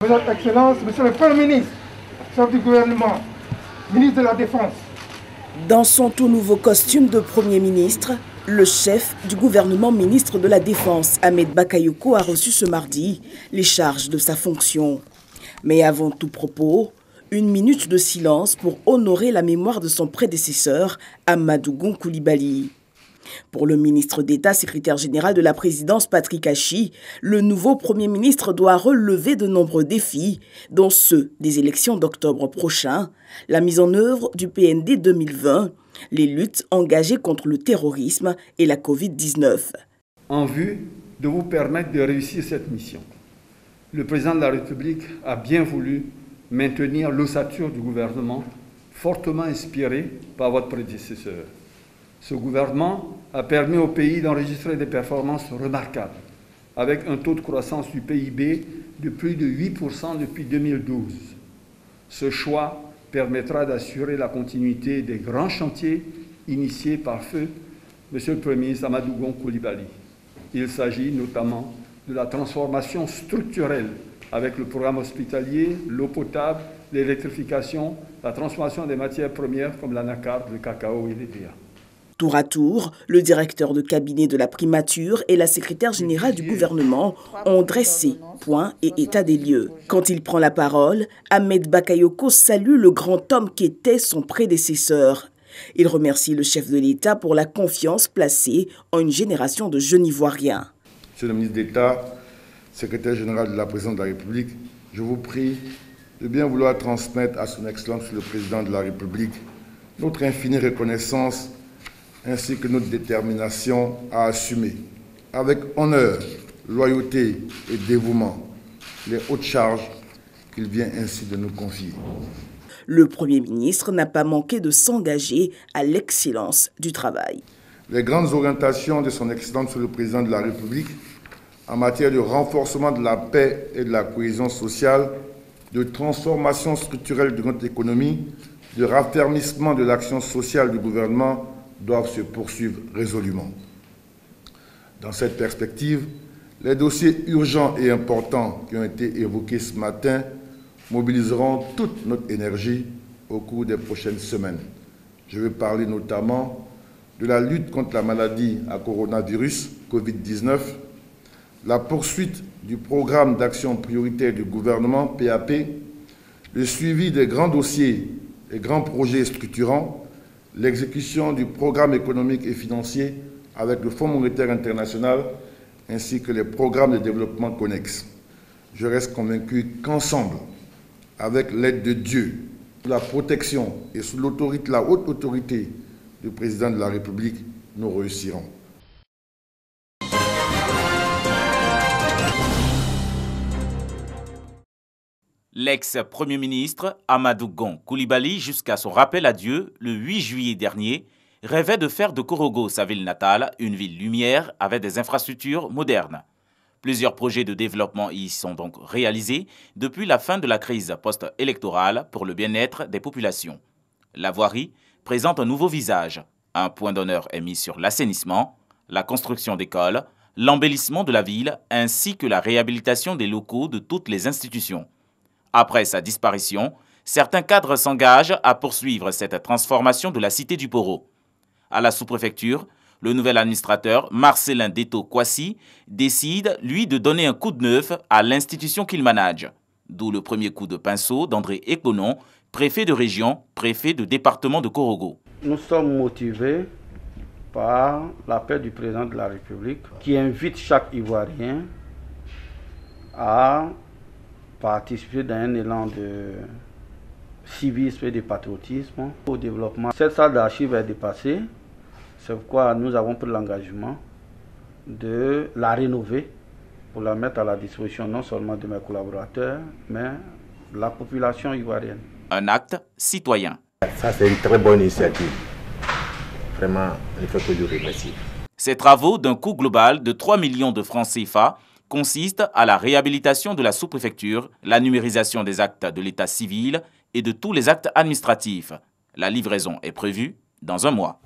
Votre Excellence, Monsieur le Premier ministre, chef du gouvernement, ministre de la Défense. Dans son tout nouveau costume de Premier ministre, le chef du gouvernement, ministre de la Défense, Ahmed Bakayoko, a reçu ce mardi les charges de sa fonction. Mais avant tout propos, une minute de silence pour honorer la mémoire de son prédécesseur, Amadou Gon Coulibaly. Pour le ministre d'État, secrétaire général de la présidence Patrick Achi, le nouveau Premier ministre doit relever de nombreux défis, dont ceux des élections d'octobre prochain, la mise en œuvre du PND 2020, les luttes engagées contre le terrorisme et la Covid-19. En vue de vous permettre de réussir cette mission, le président de la République a bien voulu maintenir l'ossature du gouvernement, fortement inspiré par votre prédécesseur. Ce gouvernement a permis au pays d'enregistrer des performances remarquables, avec un taux de croissance du PIB de plus de 8% depuis 2012. Ce choix permettra d'assurer la continuité des grands chantiers initiés par feu Monsieur le Premier ministre Amadou Gon Coulibaly. Il s'agit notamment de la transformation structurelle avec le programme hospitalier, l'eau potable, l'électrification, la transformation des matières premières comme l'anacarde, le cacao et les BA. Tour à tour, le directeur de cabinet de la primature et la secrétaire générale du gouvernement ont dressé point et état des lieux. Quand il prend la parole, Ahmed Bakayoko salue le grand homme qu'était son prédécesseur. Il remercie le chef de l'État pour la confiance placée en une génération de jeunes Ivoiriens. Monsieur le ministre d'État, secrétaire général de la présidence de la République, je vous prie de bien vouloir transmettre à son Excellence le président de la République notre infinie reconnaissance ainsi que notre détermination à assumer, avec honneur, loyauté et dévouement, les hautes charges qu'il vient ainsi de nous confier. Le Premier ministre n'a pas manqué de s'engager à l'excellence du travail. Les grandes orientations de son Excellence le Président de la République en matière de renforcement de la paix et de la cohésion sociale, de transformation structurelle de notre économie, de raffermissement de l'action sociale du gouvernement doivent se poursuivre résolument. Dans cette perspective, les dossiers urgents et importants qui ont été évoqués ce matin mobiliseront toute notre énergie au cours des prochaines semaines. Je veux parler notamment de la lutte contre la maladie à coronavirus, Covid-19, la poursuite du programme d'action prioritaire du gouvernement, PAP, le suivi des grands dossiers et grands projets structurants, l'exécution du programme économique et financier avec le Fonds monétaire international ainsi que les programmes de développement connexes. Je reste convaincu qu'ensemble, avec l'aide de Dieu, sous la protection et sous l'autorité, la haute autorité du président de la République, nous réussirons. L'ex-premier ministre Amadou Gon Coulibaly, jusqu'à son rappel à Dieu le 8 juillet dernier, rêvait de faire de Korogo, sa ville natale, une ville lumière avec des infrastructures modernes. Plusieurs projets de développement y sont donc réalisés depuis la fin de la crise post-électorale pour le bien-être des populations. La voirie présente un nouveau visage. Un point d'honneur est mis sur l'assainissement, la construction d'écoles, l'embellissement de la ville ainsi que la réhabilitation des locaux de toutes les institutions. Après sa disparition, certains cadres s'engagent à poursuivre cette transformation de la cité du Poro. À la sous-préfecture, le nouvel administrateur, Marcelin Deto-Kwasi, décide, lui, de donner un coup de neuf à l'institution qu'il manage. D'où le premier coup de pinceau d'André Ekonon, préfet de région, préfet de département de Korogo. Nous sommes motivés par l'appel du président de la République qui invite chaque Ivoirien à participer dans un élan de civisme et de patriotisme au développement. Cette salle d'archives est dépassée, c'est pourquoi nous avons pris l'engagement de la rénover pour la mettre à la disposition non seulement de mes collaborateurs, mais de la population ivoirienne. Un acte citoyen. Ça, c'est une très bonne initiative. Vraiment, il faut que je remercie. Ces travaux d'un coût global de 3 millions de francs CFA consistent à la réhabilitation de la sous-préfecture, la numérisation des actes de l'état civil et de tous les actes administratifs. La livraison est prévue dans un mois.